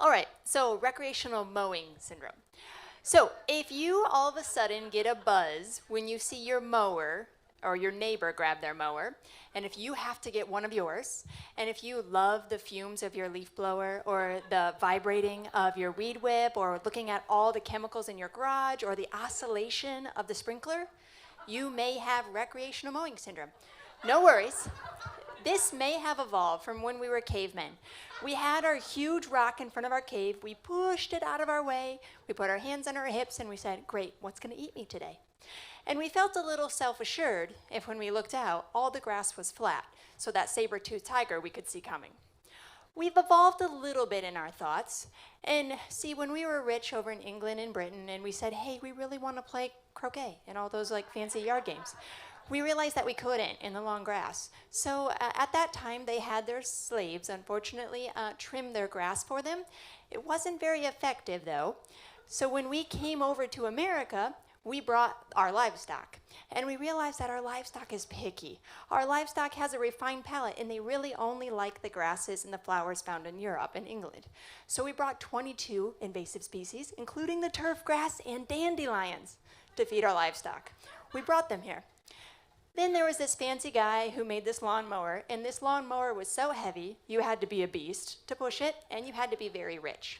All right, so recreational mowing syndrome. So if you all of a sudden get a buzz when you see your mower or your neighbor grab their mower, and if you have to get one of yours, and if you love the fumes of your leaf blower or the vibrating of your weed whip or looking at all the chemicals in your garage or the oscillation of the sprinkler, you may have recreational mowing syndrome. No worries. This may have evolved from when we were cavemen. We had our huge rock in front of our cave. We pushed it out of our way. We put our hands on our hips and we said, great, what's going to eat me today? And we felt a little self-assured if when we looked out, all the grass was flat, so that saber-toothed tiger we could see coming. We've evolved a little bit in our thoughts. And see, when we were rich over in England and Britain and we said, hey, we really want to play croquet and all those like fancy yard games, we realized that we couldn't in the long grass. So at that time, they had their slaves, unfortunately, trim their grass for them. It wasn't very effective, though. So when we came over to America, we brought our livestock. And we realized that our livestock is picky. Our livestock has a refined palate, and they really only like the grasses and the flowers found in Europe and England. So we brought 22 invasive species, including the turf grass and dandelions, to feed our livestock. We brought them here. Then there was this fancy guy who made this lawnmower, and this lawnmower was so heavy, you had to be a beast to push it, and you had to be very rich.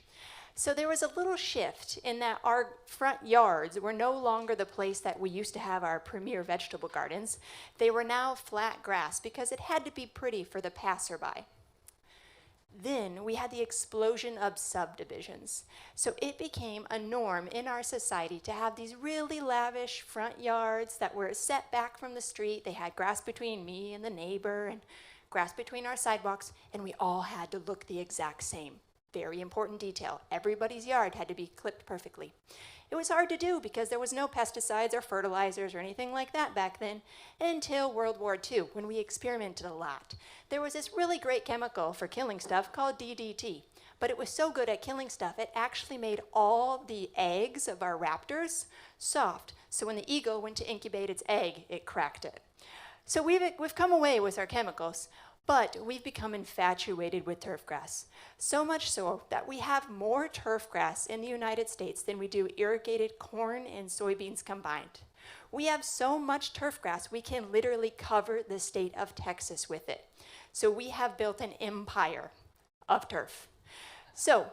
So there was a little shift in that our front yards were no longer the place that we used to have our premier vegetable gardens. They were now flat grass because it had to be pretty for the passerby. Then we had the explosion of subdivisions. So it became a norm in our society to have these really lavish front yards that were set back from the street. They had grass between me and the neighbor and grass between our sidewalks, and we all had to look the exact same. Very important detail. Everybody's yard had to be clipped perfectly. It was hard to do because there was no pesticides or fertilizers or anything like that back then until World War II, when we experimented a lot. There was this really great chemical for killing stuff called DDT, but it was so good at killing stuff, it actually made all the eggs of our raptors soft. So when the eagle went to incubate its egg, it cracked it. So we've come away with our chemicals, but we've become infatuated with turf grass. So much so that we have more turf grass in the United States than we do irrigated corn and soybeans combined. We have so much turf grass, we can literally cover the state of Texas with it. So we have built an empire of turf. So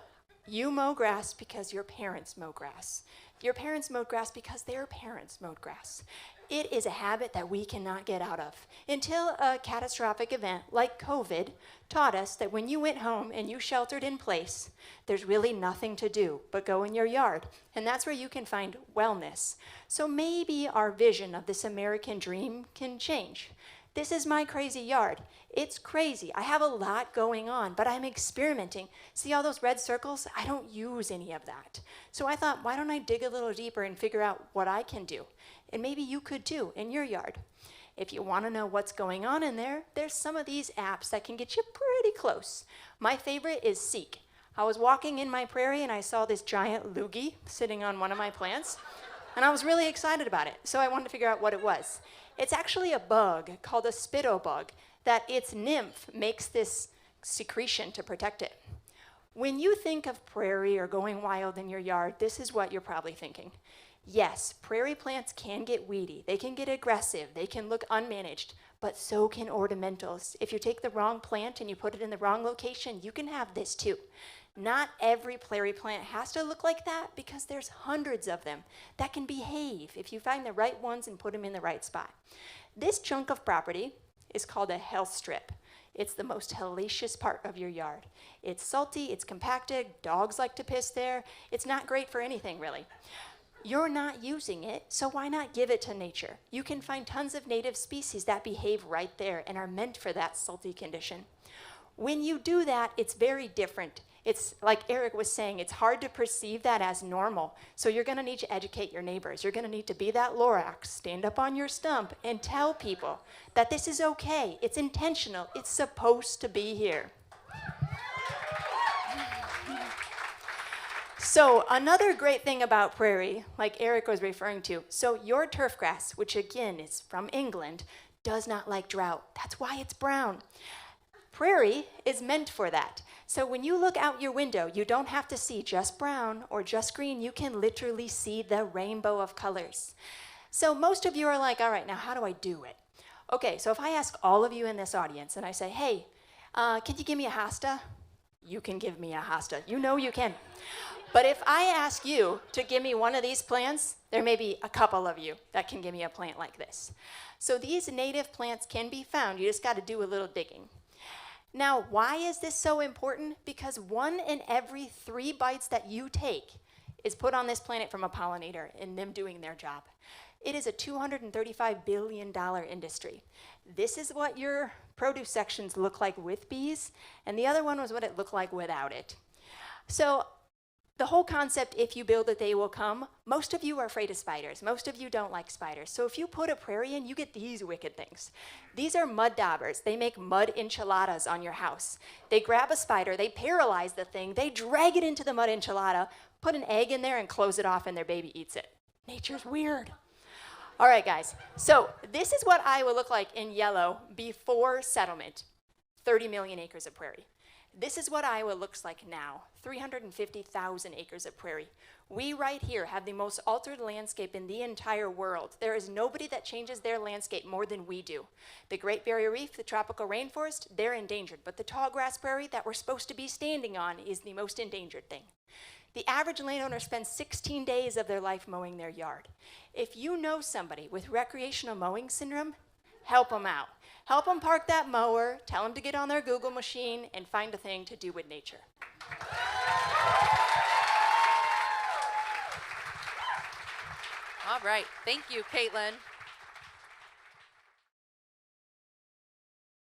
you mow grass because your parents mow grass. Your parents mowed grass because their parents mowed grass. It is a habit that we cannot get out of until a catastrophic event like COVID taught us that when you went home and you sheltered in place, there's really nothing to do but go in your yard. And that's where you can find wellness. So maybe our vision of this American dream can change. This is my crazy yard. It's crazy. I have a lot going on, but I'm experimenting. See all those red circles? I don't use any of that. So I thought, why don't I dig a little deeper and figure out what I can do? And maybe you could too in your yard. If you want to know what's going on in there, there's some of these apps that can get you pretty close. My favorite is Seek. I was walking in my prairie and I saw this giant loogie sitting on one of my plants, and I was really excited about it, so I wanted to figure out what it was. It's actually a bug called a spittle bug that its nymph makes this secretion to protect it. When you think of prairie or going wild in your yard, this is what you're probably thinking. Yes, prairie plants can get weedy, they can get aggressive, they can look unmanaged, but so can ornamentals. If you take the wrong plant and you put it in the wrong location, you can have this too. Not every prairie plant has to look like that because there's hundreds of them that can behave if you find the right ones and put them in the right spot. This chunk of property is called a health strip. It's the most hellacious part of your yard. It's salty, it's compacted, dogs like to piss there. It's not great for anything really. You're not using it, so why not give it to nature? You can find tons of native species that behave right there and are meant for that salty condition. When you do that, it's very different. It's like Eric was saying, it's hard to perceive that as normal. So you're going to need to educate your neighbors. You're going to need to be that Lorax, stand up on your stump and tell people that this is okay. It's intentional. It's supposed to be here. So another great thing about prairie, like Eric was referring to, so your turf grass, which again is from England, does not like drought. That's why it's brown. Prairie is meant for that. So when you look out your window, you don't have to see just brown or just green. You can literally see the rainbow of colors. So most of you are like, all right, now how do I do it? Okay, so if I ask all of you in this audience and I say, hey, can you give me a hosta? You can give me a hosta. You know you can. But if I ask you to give me one of these plants, there may be a couple of you that can give me a plant like this. So these native plants can be found. You just got to do a little digging. Now, why is this so important? Because 1 in every 3 bites that you take is put on this planet from a pollinator and them doing their job. It is a $235 billion industry. This is what your produce sections look like with bees, and the other one was what it looked like without it. So the whole concept, if you build it, they will come. Most of you are afraid of spiders. Most of you don't like spiders. So if you put a prairie in, you get these wicked things. These are mud daubers. They make mud enchiladas on your house. They grab a spider, they paralyze the thing, they drag it into the mud enchilada, put an egg in there and close it off and their baby eats it. Nature's weird. All right, guys. So this is what Iowa looked like in yellow before settlement. 30 million acres of prairie. This is what Iowa looks like now, 350,000 acres of prairie. We right here have the most altered landscape in the entire world. There is nobody that changes their landscape more than we do. The Great Barrier Reef, the tropical rainforest, they're endangered, but the tall grass prairie that we're supposed to be standing on is the most endangered thing. The average landowner spends 16 days of their life mowing their yard. If you know somebody with recreational mowing syndrome, help them out. Help them park that mower, tell them to get on their Google machine, and find a thing to do with nature. All right. Thank you, Kaytlan.